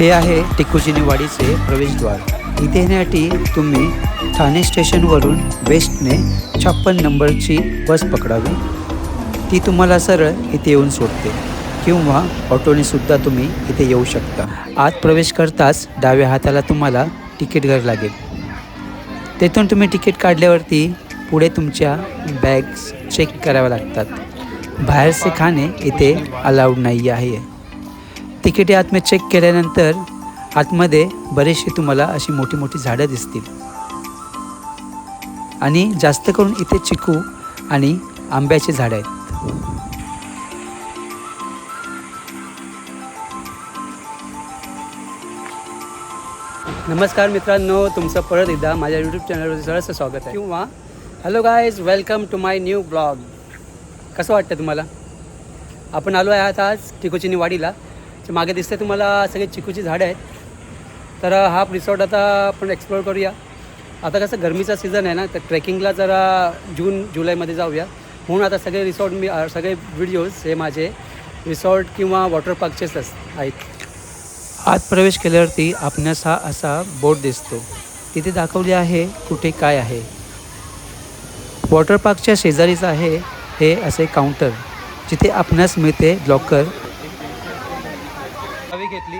हे आहे टिकुजीनेवाडीचे प्रवेशद्वार. इथे येण्यासाठी तुम्ही ठाणे स्टेशनवरून वेस्टने 56 नंबरची बस पकडावी. ती तुम्हाला सरळ इथे येऊन सोडते किंवा ऑटोने सुद्धा तुम्ही इथे येऊ शकता. आत प्रवेश करताच डाव्या हाताला तुम्हाला तिकीट घर लागेल. तेथून तुम्ही तिकीट काढल्यावरती पुढे तुमच्या बॅग्स चेक कराव्या लागतात. बाहेरचे खाणे इथे अलाउड नाही आहे. तिकीटे आतमध्ये चेक केल्यानंतर आतमध्ये बरेचशी तुम्हाला अशी मोठी मोठी झाडं दिसतील आणि जास्त करून इथे चिकू आणि आंब्याची झाडं आहेत. नमस्कार मित्रांनो, तुमचं परत एकदा माझ्या यूट्यूब चॅनलवर सहर्ष स्वागत आहे किंवा hello guys, welcome to my new blog. कसं वाटतं तुम्हाला? आपण आलो आहे आज टिकुजीनेवाडीला. मागे दिसते तुम्हाला सगळे चिकूची झाडं आहेत. तर हा रिसॉर्ट आता आपण एक्सप्लोअर करूया. आता कसं गरमीचा सीझन आहे ना, तर ट्रेकिंगला जरा जून जुलैमध्ये जाऊया. म्हणून आता सगळे रिसॉर्ट सगळे व्हिडिओज हे माझे रिसॉर्ट किंवा वॉटर पार्कचेच आहेत. आत प्रवेश केल्यावरती आपणास हा असा बोर्ड दिसतो. तिथे दाखवले आहे कुठे काय आहे. वॉटर पार्कच्या शेजारीच आहे हे असे काउंटर, जिथे आपणास मिळते लॉकर. हवी घेतली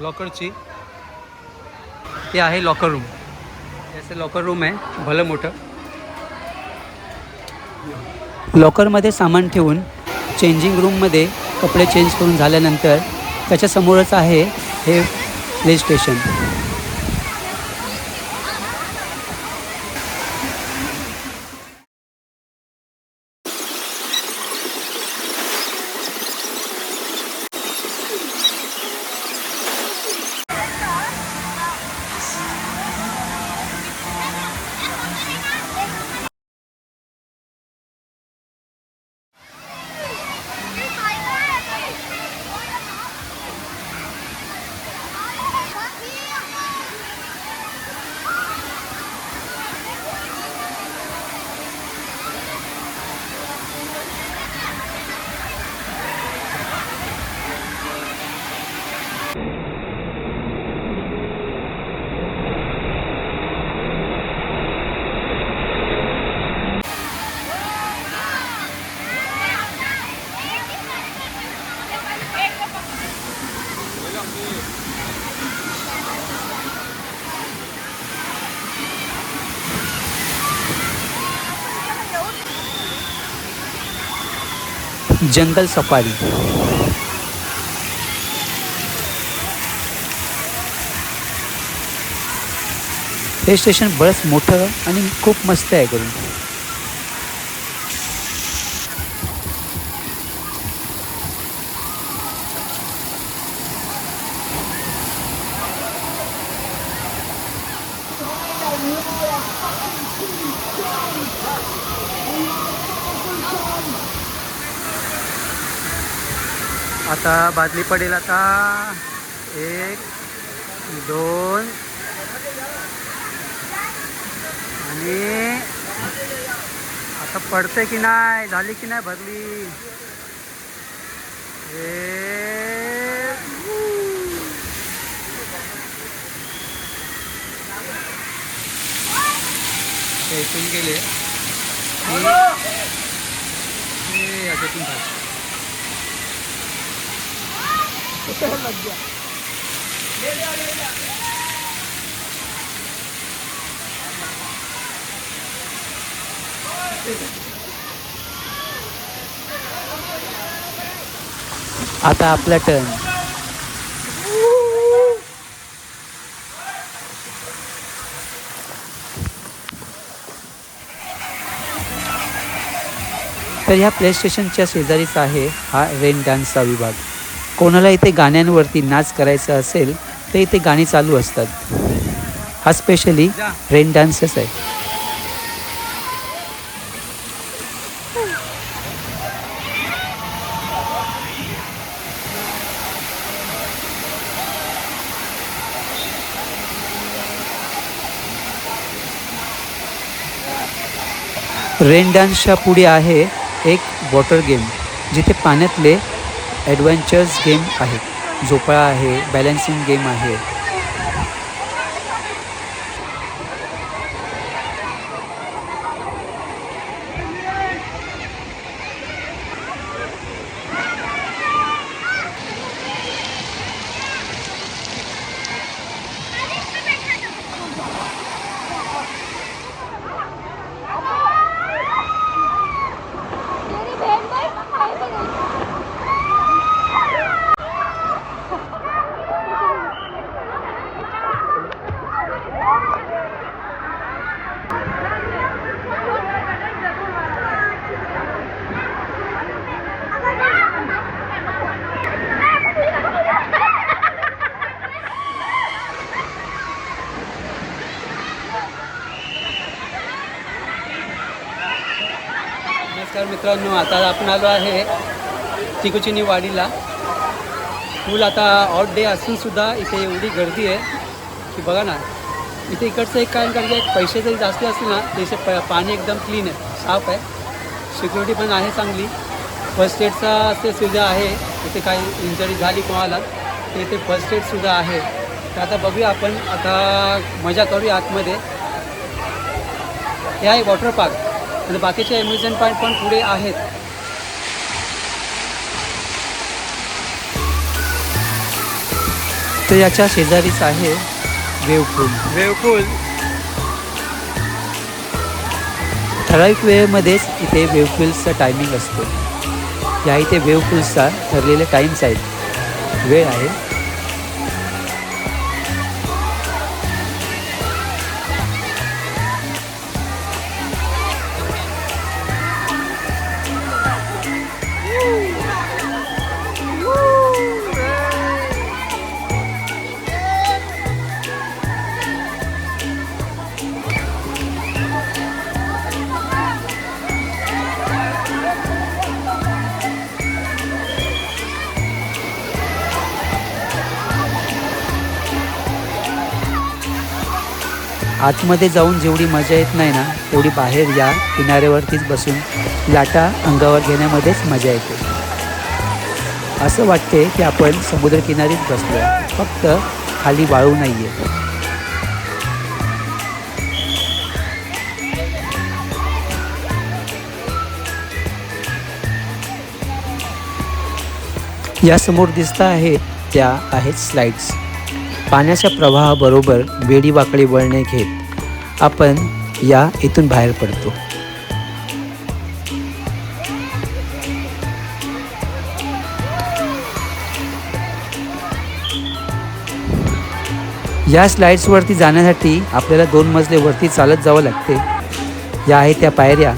लॉकरची. ते आहे लॉकर रूम. असे लॉकर रूम आहे भलं मोठं. लॉकरमध्ये सामान ठेवून चेंजिंग रूममध्ये कपडे चेंज करून झाल्यानंतर त्याच्यासमोरच आहे हे प्ले स्टेशन. जंगल सफारी. हे स्टेशन बरंच मोठं आणि खूप मस्त आहे करून. आता बादली पडेल. आता 1 2 आणि आता पडते की नाही, झाली की नाही भरली. इथून गेले याच्यातून आता आपला टर्न. तर ह्या प्ले स्टेशनच्या शेजारीच आहे हा रेन डान्सचा विभाग. कोणाला इथे गाण्यांवरती नाच करायचा असेल तर इथे गाणी चालू असतात. हा स्पेशली रेन डान्सच आहे. रेन डान्सच्या पुढे आहे एक वॉटर गेम, जिथे पाण्यातले ॲडव्हेंचर्स गेम आहेत. झोपाळा आहे, बॅलन्सिंग गेम आहे. नमस्कार मित्रांनो, आता आपण आलो आहे तिकोचिनी वाडीला. फुल आता ऑफ डे असूनसुद्धा इथे एवढी गर्दी आहे की बघा ना. इथे इकडचं एक कारण कारण की पैसे जरी जास्त असले ना त्याचे पाणी एकदम क्लीन आहे, साफ आहे. सिक्युरिटी पण आहे चांगली. फर्स्ट एडचा ते सुविधा आहे. इथे काही इंजरी झाली कोणाला तर इथे फर्स्ट एडसुद्धा आहे. तर आता बघूया आपण, आता मजा करूया आतमध्ये. हे आहे वॉटर पार्क आणि बाकीचे अम्युजमेंट पार्क पण पुढे आहेत. तर याच्या शेजारीच आहे वेवपूल. ठराविक वेळेमध्येच इथे वेवपूलचा टायमिंग असतो. या इथे वेवपूलचा ठरलेले टाईम्स आहेत, वेळ आहे. आतमध्ये जाऊन जेवढी मजा येत नाही ना तेवढी बाहेर या किनाऱ्यावरतीच बसून लाटा अंगावर घेण्यामध्येच मजा येते. असं वाटते की आपण समुद्रकिनारीच बसलो, फक्त खाली वाळू नाही आहे. यासमोर दिसत आहे त्या आहेत स्लाइड्स. पाण्याच्या प्रवाहाबरोबर वेडीवाकडी वळणे घेत आपण या इथून बाहेर पडतो. या स्लाइड्सवरती जाण्यासाठी आपल्याला 2 मजले वरती चालत जावं लागते. या आहेत त्या पायऱ्या.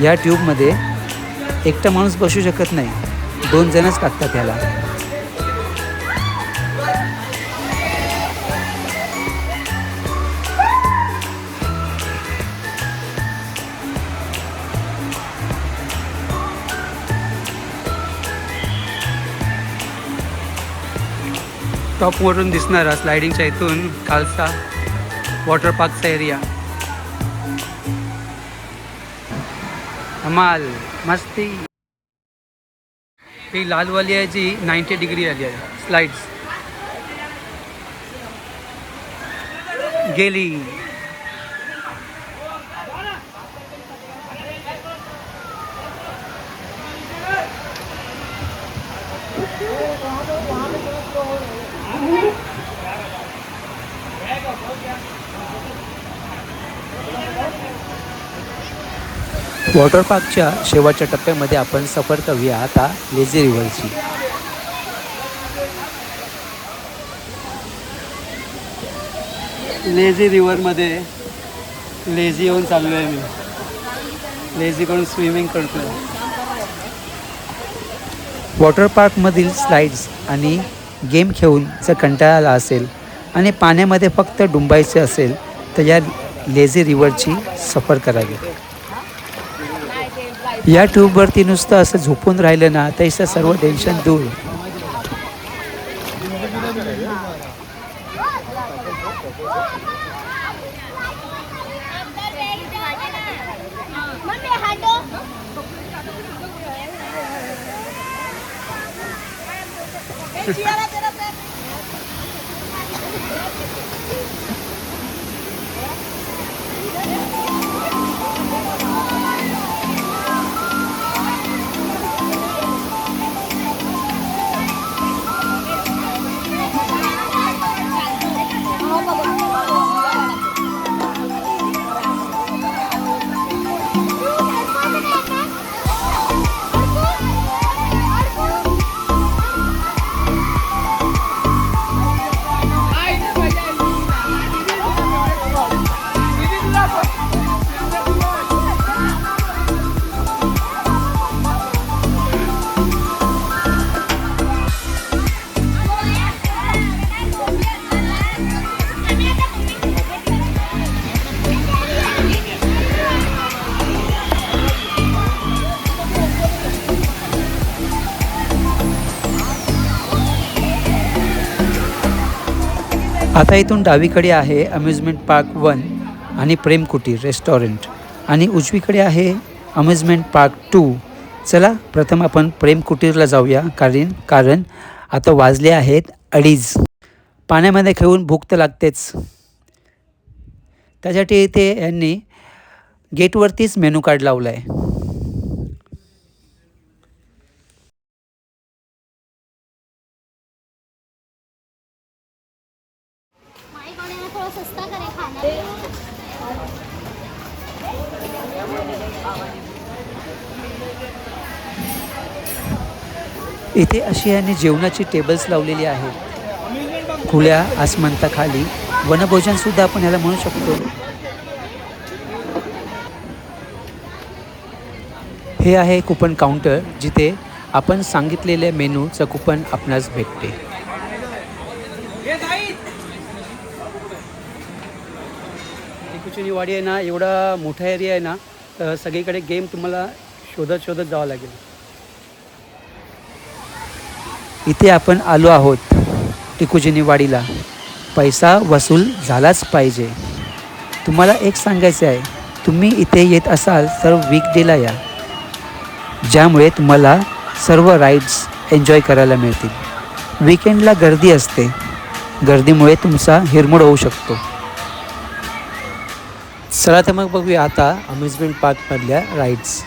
या ट्यूबमध्ये एकटा माणूस बसू शकत नाही, 2 जणच लागतात त्याला. टॉपवरून दिसणारा स्लायडिंगच्या इथून खालचा वॉटर पार्कचा एरिया. कमाल, मस्ती. ही लालवाली आहे जी 90 डिग्री आली आहे. स्लाइड्स गेली. वॉटर पार्कच्या शेवटच्या टप्प्यामध्ये आपण सफर करूया आता लेझी रिव्हरची. लेझी रिव्हरमध्ये लेझी येऊन चाललो आहे मी. लेझी करून स्विमिंग करतो. वॉटर पार्कमधील स्लाइड्स आणि गेम खेळून जर कंटाळा आला असेल आणि पाण्यामध्ये फक्त डुंबायचे असेल तर या लेझी रिव्हरची सफर करावी. या ट्यूबवरती नुसतं असं झोपून राहिलं ना तर सर्व टेन्शन दूर. आता इथून डावीकडे आहे अम्युजमेंट पार्क 1 आणि प्रेम कुटीर रेस्टॉरंट आणि उजवीकडे आहे अम्युजमेंट पार्क 2. चला प्रथम आपण प्रेम कुटीरला जाऊया कारण आता वाजले आहेत 2:30. पाण्यामध्ये खेळून भूक तर लागतेच. त्यासाठी इथे यांनी गेटवरतीच मेनू कार्ड लावला आहे. इथे अशी यांनी जेवणाची टेबल्स लावलेली आहेत. खुल्या आसमंताखाली वनभोजनसुद्धा आपण याला म्हणू शकतो. हे आहे कुपन काउंटर जिथे आपण सांगितलेल्या मेनूचं कुपन आपणास भेटते. टिकूची वाडी आहे ना, एवढा मोठा एरिया आहे ना, तर सगळीकडे गेम तुम्हाला शोधत जावं लागेल. इथे आपण आलो आहोत टिकूजीनी वाडीला. पैसा वसूल झालाच पाहिजे. तुम्हाला एक सांगायचं आहे, तुम्ही इथे येत असाल तर वीकडेला या, ज्यामुळे तुम्हाला सर्व राईड्स एन्जॉय करायला मिळतील. वीकेंडला गर्दी असते, गर्दीमुळे तुमचा हिरमोड होऊ शकतो. चला तर मग बघूया आता अम्युजमेंट पार्कमधल्या राईड्स.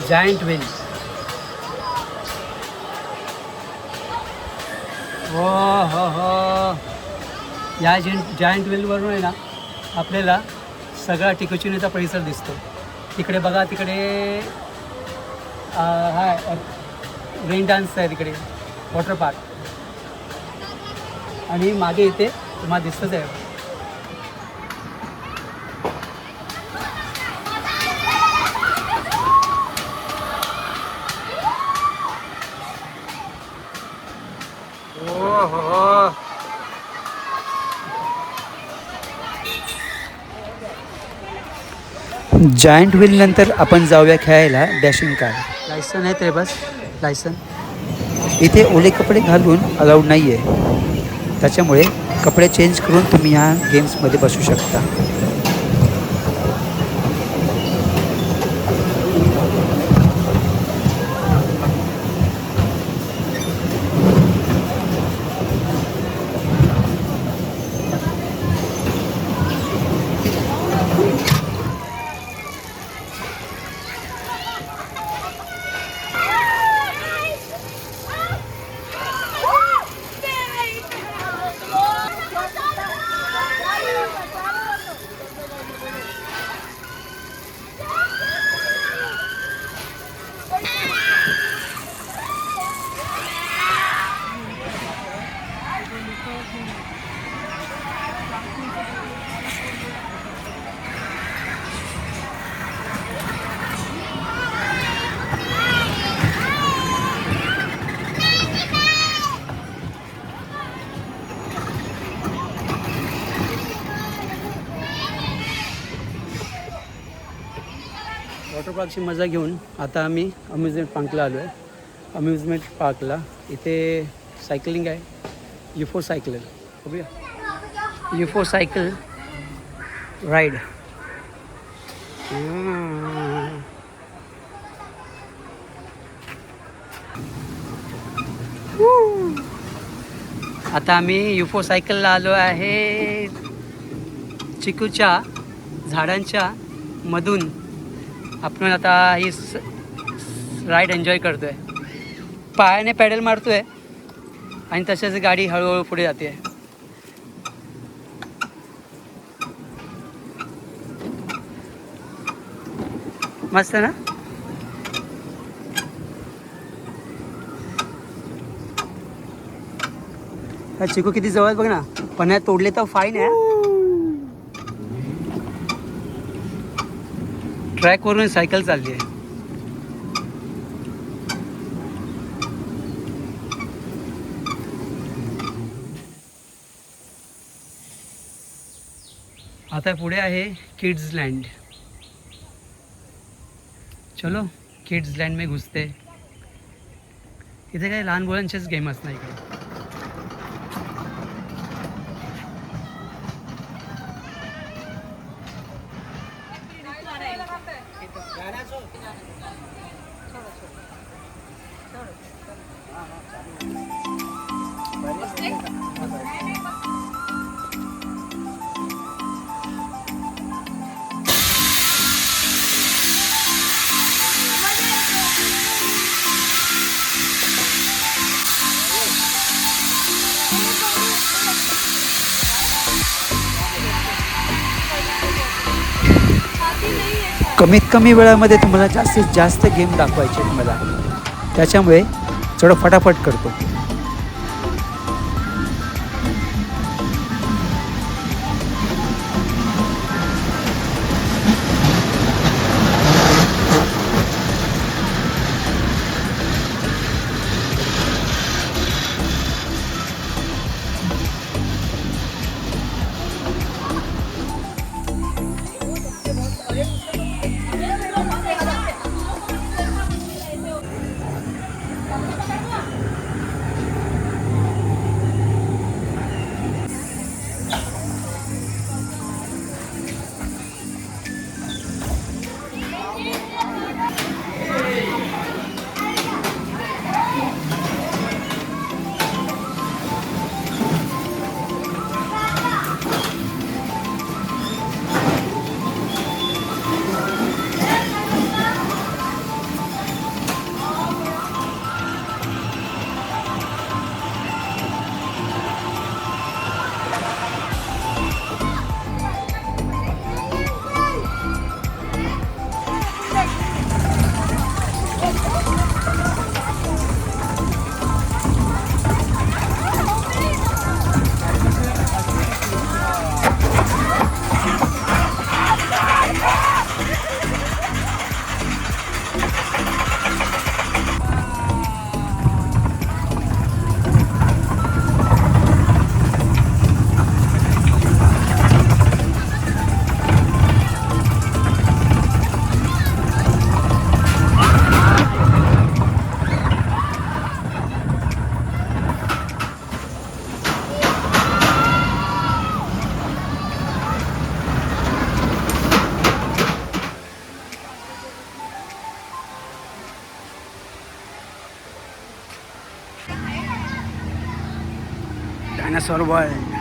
Giant wheel. हो या जायंट व्हीलवरून आहे ना आपल्याला सगळा टिकूचिनीचा परिसर दिसतो. तिकडे बघा, तिकडे हाय रेन डान्स आहे, तिकडे वॉटर पार्क, आणि मागे इथे तुम्हाला दिसतच आहे. जायंट व्हील नंतर आपण जाऊया खेळायला डॅशिंग कार. लायसन आहे ते, बस लायसन. इथे ओले कपडे घालून अलाउड नाही आहे, त्याच्यामुळे कपडे चेंज करून तुम्ही ह्या गेम्समध्ये बसू शकता. वॉटर पार्कची मजा घेऊन आता आम्ही अम्युजमेंट पार्कला आलो आहे. अम्युजमेंट पार्कला इथे सायकलिंग आहे. UFO सायकल बघूया. UFO cycle ride. आता आम्ही UFO सायकलला आलो आहे. चिकूच्या झाडांच्या मधून आपण आता ही राईड एन्जॉय करतोय. पायाने पॅडल मारतोय आणि तसेच गाडी हळूहळू पुढे जाते. मस्त ना. चिकू किती जवळ बघ ना. पण तोडले तर फाईन आहे. ट्रॅकवरून सायकल चालली आहे. आता पुढे आहे किड्स लँड. चलो किड्स लँड में घुसते. इथे काय लहान मुलांचेच गेम असणार इकडे. कमीत कमी वेळामध्ये तुम्हाला जास्तीत जास्त गेम दाखवायचे आहेत मला. त्याच्यामुळे थोडं फटाफट करतो. Dinosaur world.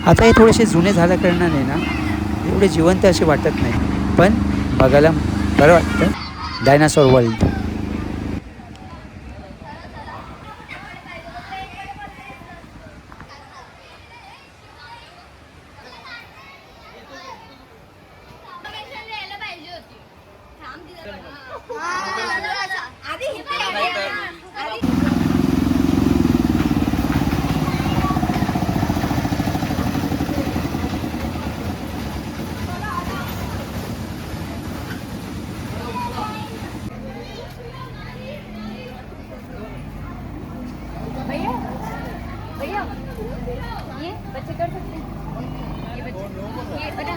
आता हे थोडेसे जुने झाल्या कारणाने ना एवढे जिवंत असे वाटत नाही, पण बघायला बरं वाटतं. Dinosaur world. बच्चे कर सकते हैं ये बच्चे ये बना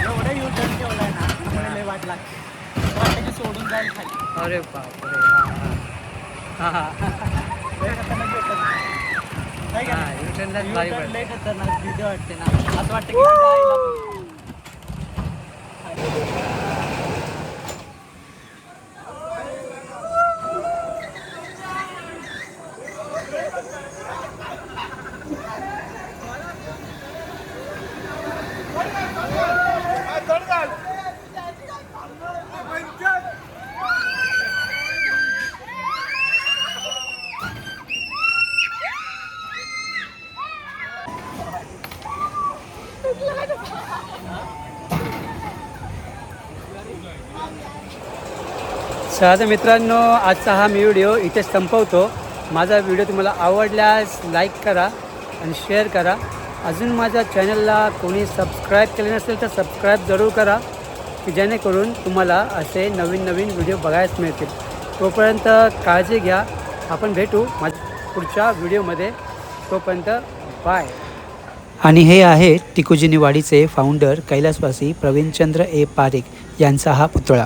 एवढं U-turn ठेवलाय ना त्यामुळे लय वाट लागते वाटतं की सोडून जाईल खाली अरे बापरे हां हां लय खतरनाक भेटत नाही का हां U-turnलाच भारी U-turn पडतं. लय खतरनाक भीती वाटते ना असं वाटतं की जायला तर मित्रांनो आजचा हा मी व्हिडिओ इथे संपवतो. माझा व्हिडिओ तुम्हाला आवडल्यास लाईक करा आणि शेअर करा. अजून माझ्या चॅनलला कोणी सबस्क्राईब केले नसेल तर सबस्क्राईब जरूर करा की जेणेकरून तुम्हाला असे नवीन नवीन व्हिडिओ बघायला मिळतील. तोपर्यंत काळजी घ्या. आपण भेटू माझ्या पुढच्या व्हिडिओमध्ये. तोपर्यंत बाय. आणि हे आहे टिकुजीनी वाडीचे फाउंडर कैलासवासी प्रवीणचंद्र ए पारेख यांचा हा पुतळा.